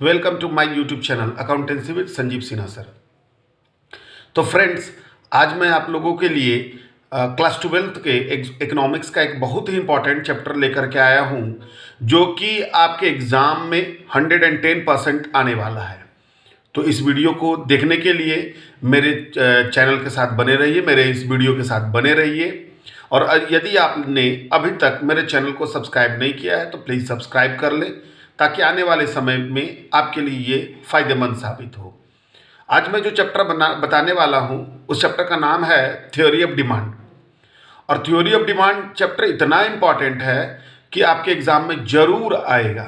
Welcome to my YouTube channel accountancy with Sanjeev Sinha sir. तो friends, आज मैं आप लोगों के लिए क्लास 12th के इकोनॉमिक्स का एक बहुत ही इंपॉर्टेंट चैप्टर लेकर के आया हूं, जो कि आपके एग्ज़ाम में 110% आने वाला है। तो इस वीडियो को देखने के लिए मेरे चैनल के साथ बने रहिए, मेरे इस वीडियो के साथ बने रहिए। और यदि आपने अभी तक मेरे चैनल को सब्सक्राइब नहीं किया है तो प्लीज़ सब्सक्राइब कर लें, ताकि आने वाले समय में आपके लिए ये फ़ायदेमंद साबित हो। आज मैं जो चैप्टर बताने वाला हूँ उस चैप्टर का नाम है थ्योरी ऑफ डिमांड। और थ्योरी ऑफ डिमांड चैप्टर इतना इम्पॉर्टेंट है कि आपके एग्ज़ाम में ज़रूर आएगा।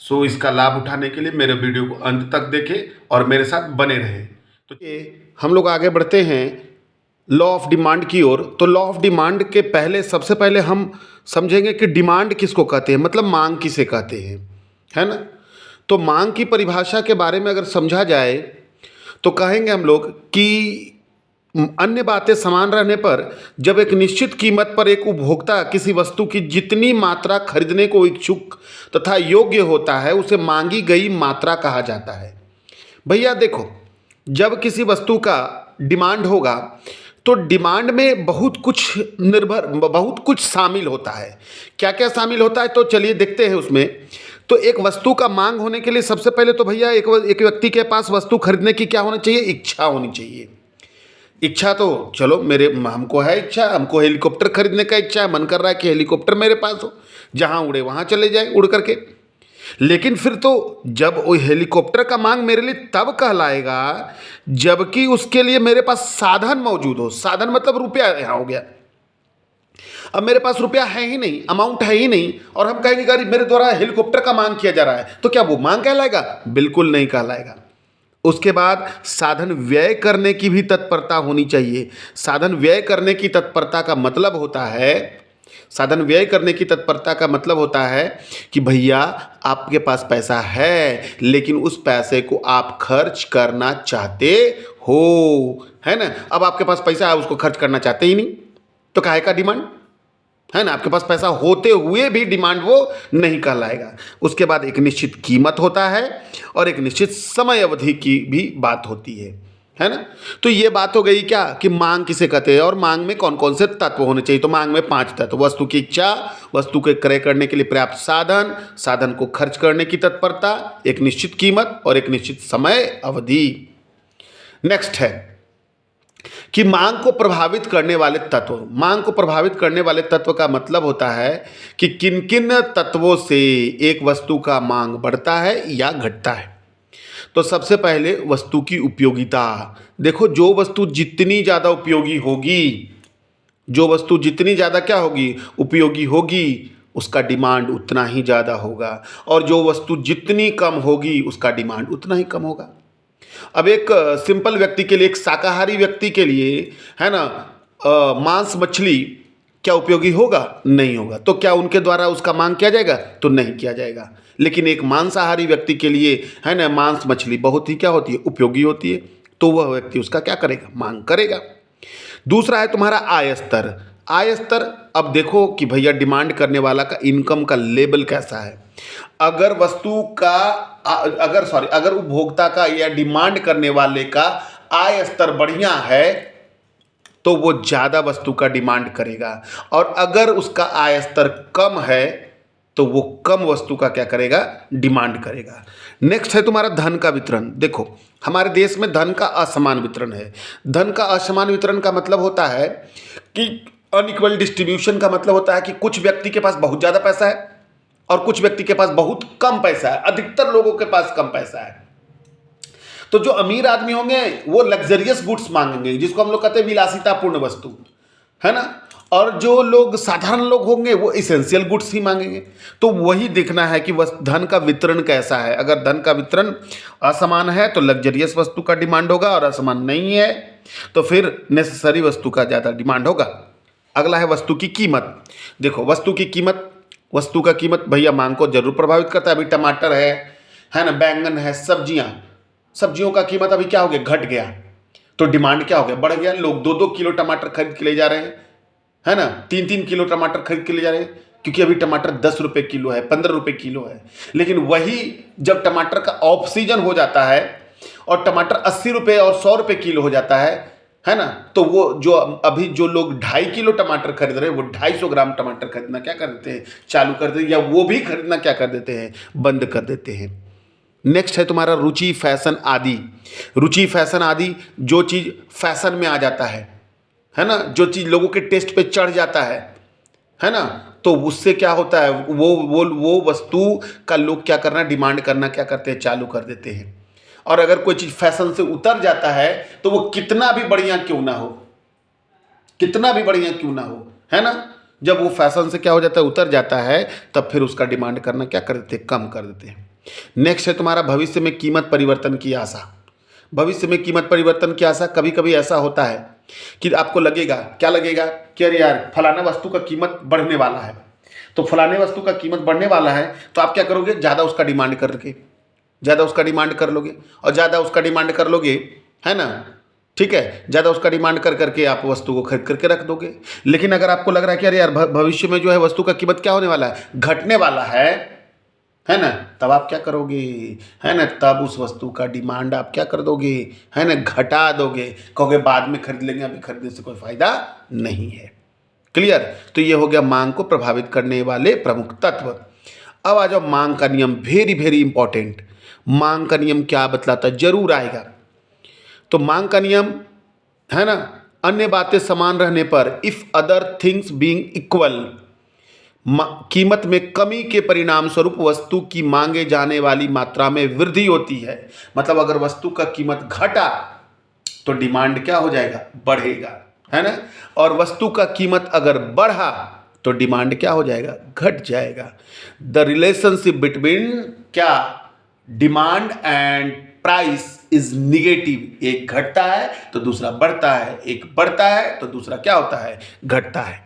सो इसका लाभ उठाने के लिए मेरे वीडियो को अंत तक देखें और मेरे साथ बने रहें। तो हम लोग आगे बढ़ते हैं लॉ ऑफ डिमांड की ओर। तो लॉ ऑफ डिमांड के सबसे पहले हम समझेंगे कि डिमांड किसको कहते हैं, मतलब मांग किसे कहते हैं, है ना। तो मांग की परिभाषा के बारे में अगर समझा जाए तो कहेंगे हम लोग कि अन्य बातें समान रहने पर जब एक निश्चित कीमत पर एक उपभोक्ता किसी वस्तु की जितनी मात्रा खरीदने को इच्छुक तथा योग्य होता है उसे मांगी गई मात्रा कहा जाता है। भैया देखो, जब किसी वस्तु का डिमांड होगा तो डिमांड में बहुत कुछ शामिल होता है। क्या क्या शामिल होता है तो चलिए देखते हैं उसमें। तो एक वस्तु का मांग होने के लिए सबसे पहले तो भैया एक व्यक्ति के पास वस्तु खरीदने की क्या होना चाहिए, इच्छा होनी चाहिए। इच्छा तो चलो हमको है इच्छा, हमको हेलीकॉप्टर खरीदने का इच्छा है, मन कर रहा है कि हेलीकॉप्टर मेरे पास हो, जहाँ उड़े वहाँ चले जाए उड़ करके। लेकिन फिर तो जब वो हेलीकॉप्टर का मांग मेरे लिए तब कहलाएगा जबकि उसके लिए मेरे पास साधन मौजूद हो। साधन मतलब रुपया यहाँ हो गया। अब मेरे पास रुपया है ही नहीं, अमाउंट है ही नहीं, और हम कहेंगे कि मेरे द्वारा हेलीकॉप्टर का मांग किया जा रहा है, तो क्या वो मांग कहलाएगा? बिल्कुल नहीं कहलाएगा। उसके बाद साधन व्यय करने की भी तत्परता होनी चाहिए। साधन व्यय करने की तत्परता का मतलब होता है, साधन व्यय करने की तत्परता का मतलब होता है कि भैया आपके पास पैसा है लेकिन उस पैसे को आप खर्च करना चाहते हो, है ना। अब आपके पास पैसा है, उसको खर्च करना चाहते ही नहीं, तो काहे का डिमांड, है ना। आपके पास पैसा होते हुए भी डिमांड वो नहीं कहलाएगा। उसके बाद एक निश्चित कीमत होता है और एक निश्चित समय अवधि की भी बात होती है ना। तो ये बात हो गई क्या कि मांग किसे कहते हैं और मांग में कौन कौन से तत्व होने चाहिए। तो मांग में 5 तत्व: वस्तु की इच्छा, वस्तु के क्रय करने के लिए पर्याप्त साधन, साधन को खर्च करने की तत्परता, एक निश्चित कीमत और एक निश्चित समय अवधि। नेक्स्ट है कि मांग को प्रभावित करने वाले तत्व। मांग को प्रभावित करने वाले तत्व का मतलब होता है कि किन किन तत्वों से एक वस्तु का मांग बढ़ता है या घटता है। तो सबसे पहले वस्तु की उपयोगिता। देखो, जो वस्तु जितनी ज़्यादा उपयोगी होगी, जो वस्तु जितनी ज़्यादा क्या होगी, उपयोगी होगी, उसका डिमांड उतना ही ज़्यादा होगा, और जो वस्तु जितनी कम होगी उसका डिमांड उतना ही कम होगा। अब एक सिंपल व्यक्ति के लिए, एक शाकाहारी व्यक्ति के लिए, है ना, मांस मछली क्या उपयोगी होगा? नहीं होगा। तो क्या उनके द्वारा उसका मांग किया जाएगा? तो नहीं किया जाएगा। लेकिन एक मांसाहारी व्यक्ति के लिए, है ना, मांस मछली बहुत ही क्या होती है, उपयोगी होती है, तो वह व्यक्ति उसका क्या करेगा, मांग करेगा। दूसरा है तुम्हारा आय स्तर। आय स्तर, अब देखो कि भैया डिमांड करने वाला का इनकम का लेवल कैसा है। अगर अगर उपभोक्ता का या डिमांड करने वाले का आय स्तर बढ़िया है तो वो ज़्यादा वस्तु का डिमांड करेगा, और अगर उसका आय स्तर कम है तो वो कम वस्तु का क्या करेगा, डिमांड करेगा। नेक्स्ट है तुम्हारा धन का वितरण। देखो, हमारे देश में धन का असमान वितरण है। धन का असमान वितरण का मतलब होता है कि अनइक्वल डिस्ट्रीब्यूशन का मतलब होता है कि कुछ व्यक्ति के पास बहुत ज़्यादा पैसा है और कुछ व्यक्ति के पास बहुत कम पैसा है। अधिकतर लोगों के पास कम पैसा है। तो जो अमीर आदमी होंगे वो लग्जरियस गुड्स मांगेंगे, जिसको हम लोग कहते हैं विलासितापूर्ण वस्तु, है ना। और जो लोग साधारण लोग होंगे वो इसेंशियल गुड्स ही मांगेंगे। तो वही देखना है कि धन का वितरण कैसा है। अगर धन का वितरण असमान है तो लग्जरियस वस्तु का डिमांड होगा, और असमान नहीं है तो फिर नेसेसरी वस्तु का ज़्यादा डिमांड होगा। अगला है वस्तु की कीमत। देखो, वस्तु का कीमत भैया मांग को जरूर प्रभावित करता है। अभी टमाटर है ना, बैंगन है, सब्जियों का कीमत अभी क्या हो गया, घट गया, तो डिमांड क्या हो गया, बढ़ गया। लोग 2-2 किलो टमाटर खरीद के ले जा रहे हैं, है ना, 3-3 किलो टमाटर खरीद के ले जा रहे हैं। क्योंकि अभी टमाटर 10 रुपये किलो है, 15 रुपये किलो है। लेकिन वही जब टमाटर का ऑफ सीजन हो जाता है और टमाटर 80 रुपये और 100 रुपये किलो हो जाता है ना, तो वो जो अभी जो लोग 2.5 किलो टमाटर खरीद रहे हैं, वो 250 ग्राम टमाटर खरीदना क्या कर देते हैं, चालू कर देते हैं, या वो भी खरीदना क्या कर देते हैं, बंद कर देते हैं। नेक्स्ट है तुम्हारा रुचि फैशन आदि। रुचि फैशन आदि, जो चीज़ फैशन में आ जाता है ना, जो चीज़ लोगों के टेस्ट पे चढ़ जाता है ना, तो उससे क्या होता है, वो वस्तु का लोग क्या करना, डिमांड करना क्या करते हैं, चालू कर देते हैं। और अगर कोई चीज़ फैशन से उतर जाता है तो वो कितना भी बढ़िया क्यों ना हो, कितना भी बढ़िया क्यों ना हो, है ना, जब वो फैशन से क्या हो जाता है, उतर जाता है, तब फिर उसका डिमांड करना क्या कर देते हैं, कम कर देते हैं। नेक्स्ट है तुम्हारा भविष्य में कीमत परिवर्तन की आशा। भविष्य में कीमत परिवर्तन की आशा, कभी कभी ऐसा होता है कि आपको लगेगा, क्या लगेगा कि अरे यार फलाना वस्तु का कीमत बढ़ने वाला है, तो फलाने वस्तु का कीमत बढ़ने वाला है, तो आप क्या करोगे, ज़्यादा उसका डिमांड करके, ज़्यादा उसका डिमांड कर लोगे, और ज़्यादा उसका डिमांड कर लोगे, है ना, ठीक है, ज़्यादा उसका डिमांड कर करके आप वस्तु को खरीद करके रख दोगे। लेकिन अगर आपको लग रहा है कि अरे यार भविष्य में जो है वस्तु का कीमत क्या होने वाला है, घटने वाला है ना, तब आप क्या करोगे, है ना, तब उस वस्तु का डिमांड आप क्या कर दोगे, है ना, घटा दोगे, कहोगे बाद में खरीद लेंगे, अभी खरीदने से कोई फायदा नहीं है। क्लियर। तो ये हो गया मांग को प्रभावित करने वाले प्रमुख तत्व। अब आ जाओ मांग का नियम, वेरी वेरी इंपॉर्टेंट। मांग का नियम क्या बतलाता है, जरूर आएगा। तो मांग का नियम है ना, अन्य बातें समान रहने पर, if other things being equal, कीमत में कमी के परिणाम स्वरूप वस्तु की मांगे जाने वाली मात्रा में वृद्धि होती है। मतलब अगर वस्तु का कीमत घटा तो डिमांड क्या हो जाएगा, बढ़ेगा, है ना, और वस्तु का कीमत अगर बढ़ा तो डिमांड क्या हो जाएगा, घट जाएगा। द रिलेशनशिप बिटवीन क्या, demand and price is negative. एक घटता है तो दूसरा बढ़ता है, एक बढ़ता है तो दूसरा क्या होता है, घटता है।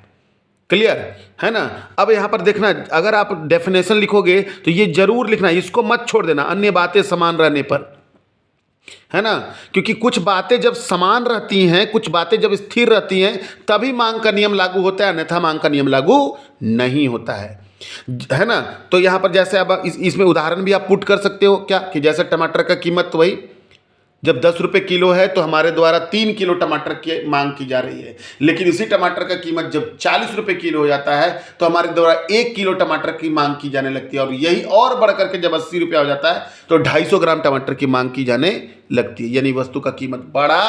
क्लियर है ना। अब यहां पर देखना, अगर आप डेफिनेशन लिखोगे तो ये जरूर लिखना, इसको मत छोड़ देना, अन्य बातें समान रहने पर, है ना, क्योंकि कुछ बातें जब समान रहती हैं, कुछ बातें जब स्थिर रहती हैं, तभी मांग का नियम लागू होता है, अन्यथा मांग का नियम लागू नहीं होता है ना। तो यहां पर जैसे अब इसमें उदाहरण भी आप पुट कर सकते हो क्या, कि जैसे टमाटर का कीमत वही जब 10 रुपये किलो है तो हमारे द्वारा 3 किलो टमाटर की मांग की जा रही है, लेकिन इसी टमाटर का कीमत जब 40 रुपये किलो हो जाता है तो हमारे द्वारा 1 किलो टमाटर की मांग की जाने लगती है, और यही और बढ़ करके जब 80 रुपया हो जाता है तो 250 ग्राम टमाटर की मांग की जाने लगती है। यानी वस्तु का कीमत बढ़ा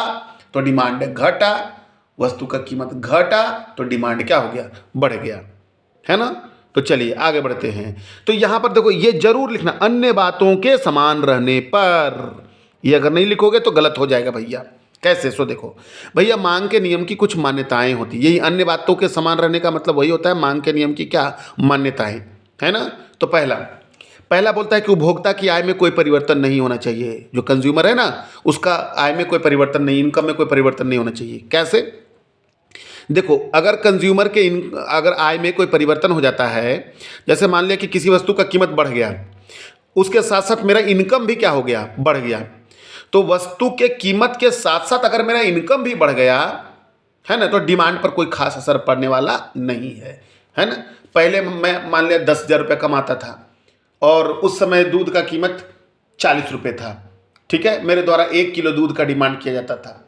तो डिमांड घटा, वस्तु का कीमत घटा तो डिमांड क्या हो गया, बढ़ गया, है ना। तो चलिए आगे बढ़ते हैं। तो यहाँ पर देखो, ये जरूर लिखना, अन्य बातों के समान रहने पर। ये अगर नहीं लिखोगे तो गलत हो जाएगा भैया। कैसे, सो देखो भैया, मांग के नियम की कुछ मान्यताएं होती, यही अन्य बातों के समान रहने का मतलब वही होता है, मांग के नियम की क्या मान्यताएं, है ना। तो पहला बोलता है कि उपभोक्ता की आय में कोई परिवर्तन नहीं होना चाहिए। जो कंज्यूमर है ना, उसका आय में कोई परिवर्तन नहीं, इनकम में कोई परिवर्तन नहीं होना चाहिए। कैसे, देखो, अगर कंज्यूमर के अगर आय में कोई परिवर्तन हो जाता है, जैसे मान लिया कि किसी वस्तु का कीमत बढ़ गया, उसके साथ साथ मेरा इनकम भी क्या हो गया, बढ़ गया, तो वस्तु के कीमत के साथ साथ अगर मेरा इनकम भी बढ़ गया, है ना, तो डिमांड पर कोई खास असर पड़ने वाला नहीं है ना। पहले मैं मान लिया 10,000 रुपये कमाता था और उस समय दूध का कीमत 40 रुपये था, ठीक है, मेरे द्वारा 1 किलो दूध का डिमांड किया जाता था।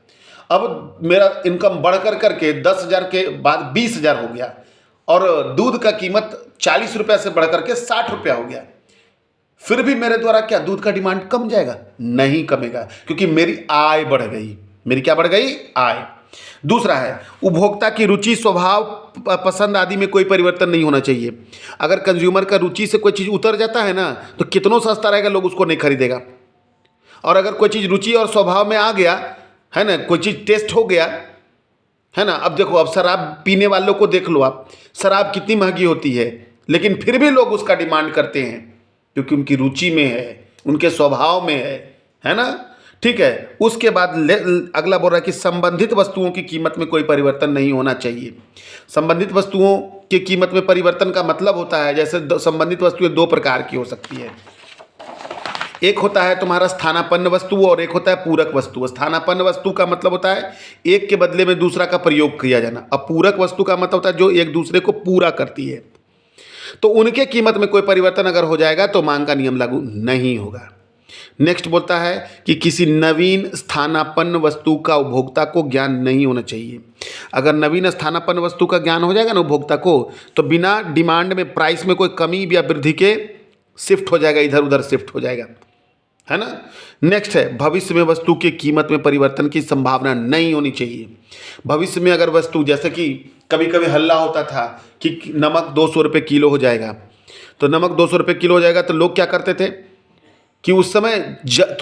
अब मेरा इनकम बढ़ कर करके 10,000 के बाद 20,000 हो गया, और दूध का कीमत 40 रुपये से बढ़ करके 60 रुपया हो गया। फिर भी मेरे द्वारा क्या दूध का डिमांड कम जाएगा, नहीं कमेगा, क्योंकि मेरी आय बढ़ गई। मेरी क्या बढ़ गई, आय। दूसरा है, उपभोक्ता की रुचि, स्वभाव, पसंद आदि में कोई परिवर्तन नहीं होना चाहिए। अगर कंज्यूमर का रुचि से कोई चीज़ उतर जाता है ना, तो कितनों सस्ता रहेगा लोग उसको नहीं खरीदेगा। और अगर कोई चीज़ रुचि और स्वभाव में आ गया, है ना, कोई चीज़ टेस्ट हो गया, है ना। अब देखो, अब शराब पीने वालों को देख लो आप, शराब कितनी महंगी होती है, लेकिन फिर भी लोग उसका डिमांड करते हैं, क्योंकि उनकी रुचि में है, उनके स्वभाव में है ना। ठीक है, उसके बाद अगला बोल रहा है कि संबंधित वस्तुओं की कीमत में कोई परिवर्तन नहीं होना चाहिए। संबंधित वस्तुओं की कीमत में परिवर्तन का मतलब होता है, जैसे संबंधित वस्तुएं 2 प्रकार की हो सकती है। एक होता है तुम्हारा स्थानापन्न वस्तु और एक होता है पूरक वस्तु। स्थानापन्न वस्तु का मतलब होता है एक के बदले में दूसरा का प्रयोग किया जाना, और पूरक वस्तु का मतलब होता है जो एक दूसरे को पूरा करती है। तो उनके कीमत में कोई परिवर्तन अगर हो जाएगा तो मांग का नियम लागू नहीं होगा। नेक्स्ट बोलता है कि किसी नवीन स्थानापन्न वस्तु का उपभोक्ता को ज्ञान नहीं होना चाहिए। अगर नवीन स्थानापन्न वस्तु का ज्ञान हो जाएगा ना उपभोक्ता को, तो बिना डिमांड में प्राइस में कोई कमी या वृद्धि के शिफ्ट हो जाएगा, इधर उधर शिफ्ट हो जाएगा, है ना। नेक्स्ट है भविष्य में वस्तु की कीमत में परिवर्तन की संभावना नहीं होनी चाहिए। भविष्य में अगर वस्तु, जैसे कि कभी कभी हल्ला होता था कि नमक 200 रुपये किलो हो जाएगा, तो नमक 200 रुपये किलो हो जाएगा, तो लोग क्या करते थे कि उस समय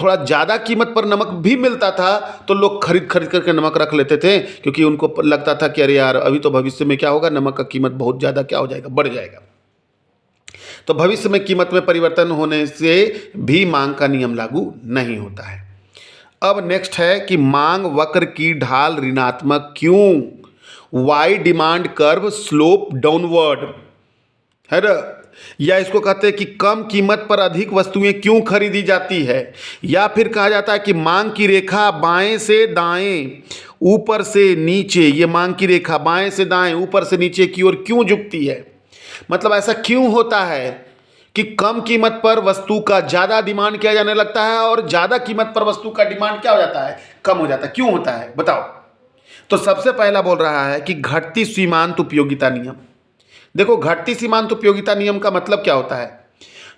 थोड़ा ज़्यादा कीमत पर नमक भी मिलता था, तो लोग खरीद करके नमक रख लेते थे, क्योंकि उनको लगता था कि अरे यार अभी तो भविष्य में क्या होगा, नमक का कीमत बहुत ज़्यादा क्या हो जाएगा, बढ़ जाएगा। तो भविष्य में कीमत में परिवर्तन होने से भी मांग का नियम लागू नहीं होता है। अब नेक्स्ट है कि मांग वक्र की ढाल ऋणात्मक क्यों? Why demand curve slope downward है ना, या इसको कहते हैं कि कम कीमत पर अधिक वस्तुएं क्यों खरीदी जाती है, या फिर कहा जाता है कि मांग की रेखा बाएं से दाएं ऊपर से नीचे, ये मांग की रेखा बाएं से दाएं ऊपर से नीचे की ओर क्यों झुकती है। मतलब ऐसा क्यों होता है कि कम कीमत पर वस्तु का ज़्यादा डिमांड किया जाने लगता है और ज़्यादा कीमत पर वस्तु का डिमांड क्या हो जाता है, कम हो जाता है, क्यों होता है बताओ। तो सबसे पहला बोल रहा है कि घटती सीमांत उपयोगिता नियम। देखो घटती सीमांत उपयोगिता नियम का मतलब क्या होता है,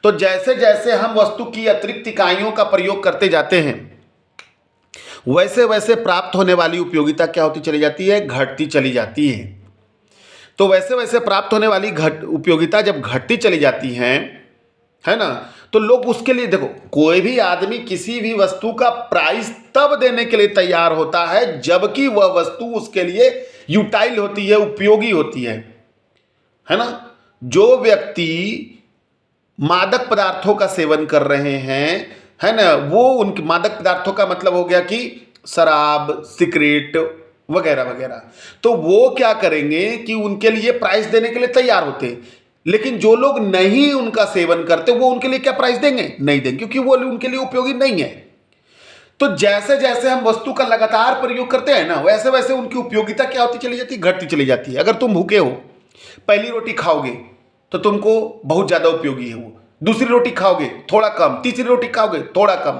तो जैसे जैसे हम वस्तु की अतिरिक्त इकाइयों का प्रयोग करते जाते हैं, वैसे वैसे प्राप्त होने वाली उपयोगिता क्या होती चली जाती है, घटती चली जाती है। तो वैसे वैसे प्राप्त होने वाली उपयोगिता जब घटती चली जाती है ना, तो लोग उसके लिए, देखो कोई भी आदमी किसी भी वस्तु का प्राइस तब देने के लिए तैयार होता है जबकि वह वस्तु उसके लिए यूटाइल होती है, उपयोगी होती है ना। जो व्यक्ति मादक पदार्थों का सेवन कर रहे हैं, है ना, वो उनके मादक पदार्थों का मतलब हो गया कि शराब, सिगरेट वगैरह वगैरह, तो वो क्या करेंगे कि उनके लिए प्राइस देने के लिए तैयार होते हैं। लेकिन जो लोग नहीं उनका सेवन करते, वो उनके लिए क्या प्राइस देंगे, नहीं देंगे, क्योंकि वो उनके लिए उपयोगी नहीं है। तो जैसे जैसे हम वस्तु का लगातार प्रयोग करते हैं ना, वैसे वैसे उनकी उपयोगिता क्या होती चली जाती है, घटती चली जाती है। अगर तुम भूखे हो, पहली रोटी खाओगे तो तुमको बहुत ज़्यादा उपयोगी है वो, दूसरी रोटी खाओगे थोड़ा कम, तीसरी रोटी खाओगे थोड़ा कम।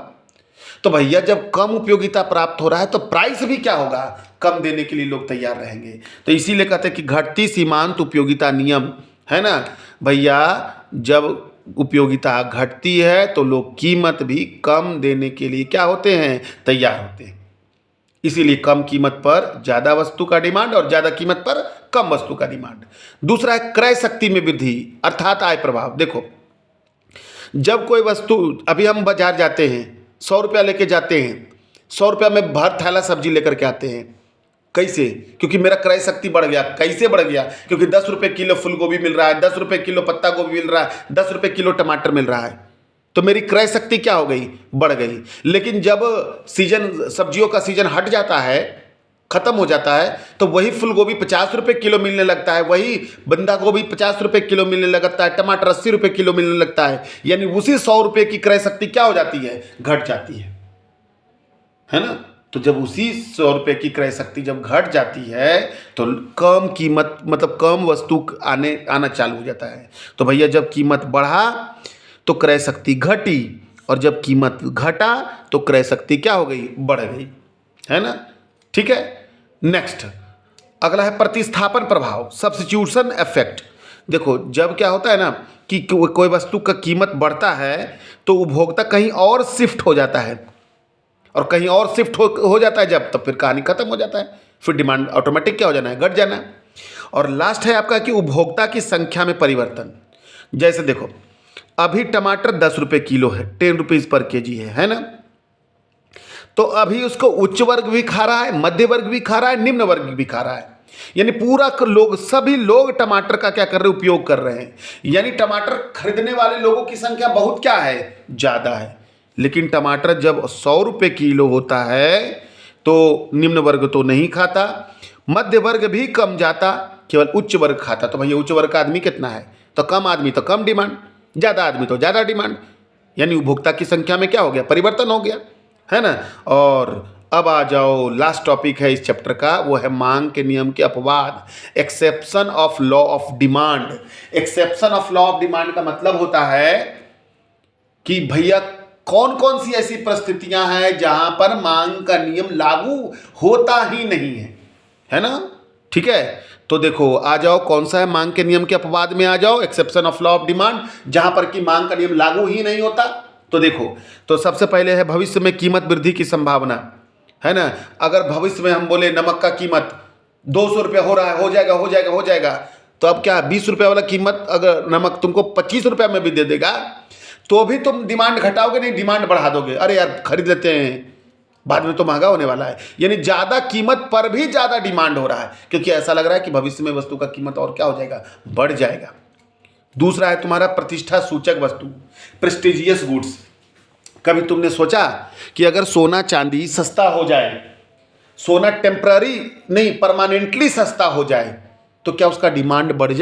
तो भैया जब कम उपयोगिता प्राप्त हो रहा है तो प्राइस भी क्या होगा, कम देने के लिए लोग तैयार रहेंगे। तो इसीलिए कहते हैं कि घटती सीमांत उपयोगिता नियम, है ना भैया, जब उपयोगिता घटती है तो लोग कीमत भी कम देने के लिए क्या होते हैं, तैयार होते हैं। इसीलिए कम कीमत पर ज़्यादा वस्तु का डिमांड और ज़्यादा कीमत पर कम वस्तु का डिमांड। दूसरा है क्रय शक्ति में वृद्धि अर्थात आय प्रभाव। देखो जब कोई वस्तु, अभी हम बाजार जाते हैं, 100 रुपया लेके जाते हैं, 100 रुपया में भर थैला सब्जी लेकर के आते हैं। कैसे? क्योंकि मेरा क्रय शक्ति बढ़ गया। कैसे बढ़ गया? क्योंकि 10 रुपये किलो फूल गोभी मिल रहा है, 10 रुपये किलो पत्ता गोभी मिल रहा है, 10 रुपये किलो टमाटर मिल रहा है, तो मेरी क्रय शक्ति क्या हो गई, बढ़ गई। लेकिन जब सीजन, सब्जियों का सीजन हट जाता है, खत्म हो जाता है, तो वही फूल गोभी 50 रुपये किलो मिलने लगता है, वही बंदा गोभी 50 रुपये किलो मिलने लगता है, टमाटर 80 रुपये किलो मिलने लगता है। यानी उसी 100 रुपये की क्रय शक्ति क्या हो जाती है, घट जाती है ना। तो जब उसी 100 रुपये की क्रय शक्ति जब घट जाती है तो कम कीमत, मतलब कम वस्तु आना चालू हो जाता है। तो भैया जब कीमत बढ़ा तो क्रय शक्ति घटी, और जब कीमत घटा तो क्रय शक्ति क्या हो गई, बढ़ गई, है ना। ठीक है। नेक्स्ट अगला है प्रतिस्थापन प्रभाव, सब्स्टिट्यूशन इफेक्ट। देखो जब क्या होता है ना कि कोई वस्तु का कीमत बढ़ता है तो उपभोक्ता कहीं और शिफ्ट हो जाता है, और कहीं और शिफ्ट हो जाता है जब, तब फिर कहानी खत्म हो जाता है, फिर डिमांड ऑटोमेटिक क्या हो जाना है, घट जाना है। और लास्ट है आपका कि उपभोक्ता की संख्या में परिवर्तन। जैसे देखो अभी टमाटर 10 रुपये किलो है, 10 रुपीज़ पर केजी है ना। तो अभी उसको उच्च वर्ग भी खा रहा है, मध्य वर्ग भी खा रहा है, निम्न वर्ग भी खा रहा है। यानी पूरा लोग, सभी लोग टमाटर का क्या कर रहे हैं, उपयोग कर रहे हैं। यानी टमाटर खरीदने वाले लोगों की संख्या बहुत क्या है, ज़्यादा है। लेकिन टमाटर जब 100 रुपये किलो होता है तो निम्न वर्ग तो नहीं खाता, मध्य वर्ग भी कम जाता, केवल उच्च वर्ग खाता। तो भैया उच्च वर्ग का आदमी कितना है, तो कम आदमी तो कम डिमांड, ज़्यादा आदमी तो ज़्यादा डिमांड। यानी उपभोक्ता की संख्या में क्या हो गया, परिवर्तन हो गया, है ना। और अब आ जाओ, लास्ट टॉपिक है इस चैप्टर का, वो है मांग के नियम के अपवाद, exception of law of demand. Exception of law of demand का मतलब होता है कि भैया कौन कौन सी ऐसी परिस्थितियां हैं जहां पर मांग का नियम लागू होता ही नहीं है ना। ठीक है, तो देखो आ जाओ, कौन सा है मांग के नियम के अपवाद में, आ जाओ exception of law of demand, जहां पर कि मांग का नियम लागू ही नहीं होता। तो देखो, तो सबसे पहले है भविष्य में कीमत वृद्धि की संभावना, है ना। अगर भविष्य में हम बोले नमक का कीमत 200 रुपये हो रहा है, हो जाएगा, तो अब क्या 20 रुपये वाला कीमत अगर नमक तुमको 25 रुपये में भी दे देगा तो भी तुम डिमांड घटाओगे नहीं, डिमांड बढ़ा दोगे, अरे यार खरीद लेते हैं, बाद में तो महंगा होने वाला है। यानी ज़्यादा कीमत पर भी ज़्यादा डिमांड हो रहा है, क्योंकि ऐसा लग रहा है कि भविष्य में वस्तु का कीमत और क्या हो जाएगा, बढ़ जाएगा। दूसरा है तुम्हारा प्रतिष्ठा सूचक वस्तु, प्रेस्टिजियस गुड्स। कभी तुमने सोचा कि अगर सोना चांदी सस्ता हो जाए, सोना टेम्पररी नहीं परमानेंटली सस्ता हो जाए, तो क्या उसका डिमांड बढ़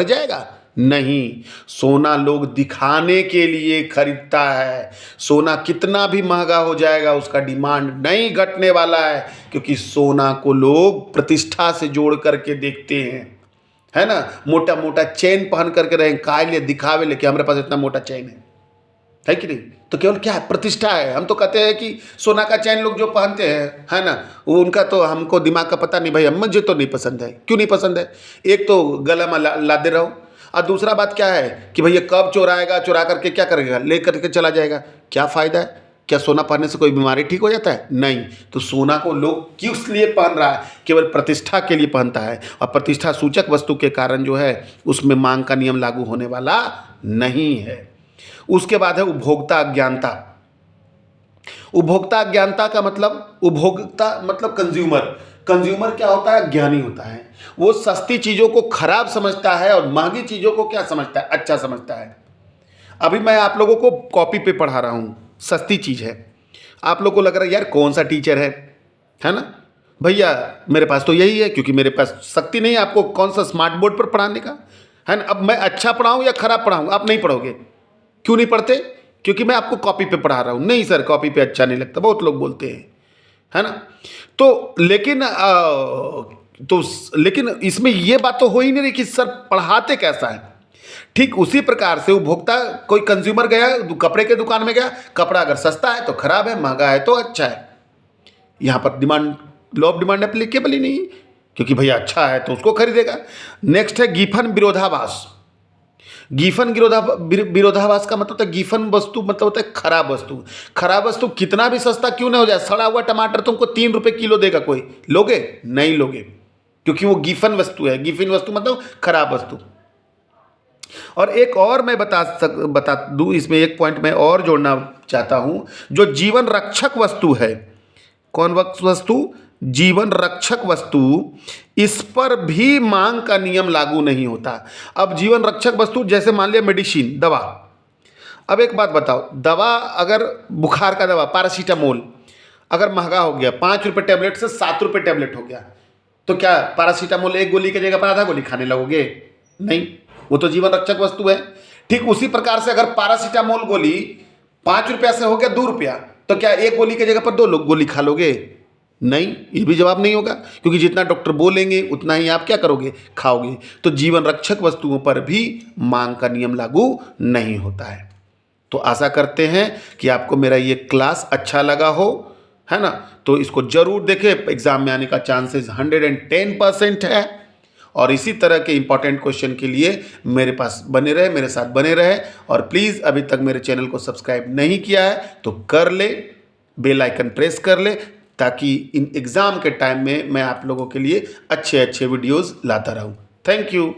जाएगा? नहीं, सोना लोग दिखाने के लिए खरीदता है। सोना कितना भी महंगा हो जाएगा उसका डिमांड नहीं घटने वाला है, क्योंकि सोना को लोग प्रतिष्ठा से जोड़ करके देखते हैं, है ना। मोटा मोटा चेन पहन करके रहें, काय लिए दिखावे लेके हमारे पास इतना मोटा चेन है कि नहीं, तो केवल क्या है, प्रतिष्ठा है। हम तो कहते हैं कि सोना का चैन लोग जो पहनते हैं, है ना, वो उनका तो हमको दिमाग का पता नहीं भाई, मुझे तो नहीं पसंद है। क्यों नहीं पसंद है? एक तो गला में लादे रहो, और दूसरा बात क्या है कि भैया कब चोराएगा, चुरा करके क्या करेगा, ले करके चला जाएगा, क्या फ़ायदा है? क्या सोना पहनने से कोई बीमारी ठीक हो जाता है? नहीं। तो सोना को लोग किस लिए पहन रहा है? केवल प्रतिष्ठा के लिए पहनता है, और प्रतिष्ठा सूचक वस्तु के कारण जो है उसमें मांग का नियम लागू होने वाला नहीं है। उसके बाद है उपभोक्ता अज्ञानता। उपभोक्ता अज्ञानता का मतलब, उपभोक्ता मतलब कंज्यूमर क्या होता है? ज्ञानी होता है। वो सस्ती चीज़ों को खराब समझता है और महंगी चीज़ों को क्या समझता है? अच्छा समझता है। अभी मैं आप लोगों को कॉपी पे पढ़ा रहा हूँ, सस्ती चीज़ है। आप लोगों को लग रहा है यार कौन सा टीचर है ना भैया, मेरे पास तो यही है, क्योंकि मेरे पास शक्ति नहीं है आपको कौन सा स्मार्ट बोर्ड पर पढ़ाने का, है ना। अब मैं अच्छा पढ़ाऊँ या खराब पढ़ाऊँ, आप नहीं पढ़ोगे। क्यों नहीं पढ़ते? क्योंकि मैं आपको कॉपी पे पढ़ा रहा हूँ। नहीं सर, कॉपी पे अच्छा नहीं लगता, बहुत लोग बोलते हैं, है ना। तो लेकिन इसमें ये बात तो हो ही नहीं रही कि सर पढ़ाते कैसा है। ठीक उसी प्रकार से उपभोक्ता, कोई कंज्यूमर गया कपड़े के दुकान में गया, कपड़ा अगर सस्ता है तो खराब है, महंगा है तो अच्छा है। यहाँ पर demand, law of demand applicable ही नहीं, क्योंकि भैया अच्छा है तो उसको खरीदेगा। नेक्स्ट है गीफन विरोधाभास। गीफन विरोधाभास का मतलब होता है, गीफन वस्तु मतलब होता है खराब वस्तु। खराब वस्तु कितना भी सस्ता क्यों ना हो जाए, सड़ा हुआ टमाटर तुमको 3 रुपये किलो देगा, कोई लोगे? नहीं लोगे, क्योंकि वो गीफन वस्तु है। गीफन वस्तु मतलब खराब वस्तु। और एक और मैं बता दूं, इसमें एक पॉइंट मैं और जोड़ना चाहता हूं, जो जीवन रक्षक वस्तु है। कौन वस्तु? जीवन रक्षक वस्तु, इस पर भी मांग का नियम लागू नहीं होता। अब जीवन रक्षक वस्तु जैसे मान लिया मेडिसिन, दवा। अब एक बात बताओ, दवा अगर बुखार का दवा पैरासीटामोल अगर महंगा हो गया, 5 रुपये टैबलेट से 7 रुपये टैबलेट हो गया, तो क्या पैरासीटामोल एक गोली की जगह पर आधा गोली खाने लगोगे? नहीं, वो तो जीवन रक्षक वस्तु है। ठीक उसी प्रकार से अगर पैरासीटामोल गोली 5 रुपया से हो गया 2 रुपया, तो क्या एक गोली की जगह पर 2 गोली खा लोगे? नहीं, ये भी जवाब नहीं होगा, क्योंकि जितना डॉक्टर बोलेंगे उतना ही आप क्या करोगे? खाओगे। तो जीवन रक्षक वस्तुओं पर भी मांग का नियम लागू नहीं होता है। तो आशा करते हैं कि आपको मेरा ये क्लास अच्छा लगा हो, है ना। तो इसको जरूर देखें, एग्जाम में आने का चांसेस 110% है। और इसी तरह के इंपॉर्टेंट क्वेश्चन के लिए मेरे साथ बने रहे। और प्लीज़ अभी तक मेरे चैनल को सब्सक्राइब नहीं किया है तो कर ले, बेल आइकन प्रेस कर ले, ताकि इन एग्ज़ाम के टाइम में मैं आप लोगों के लिए अच्छे वीडियोज़ लाता रहूँ। Thank you.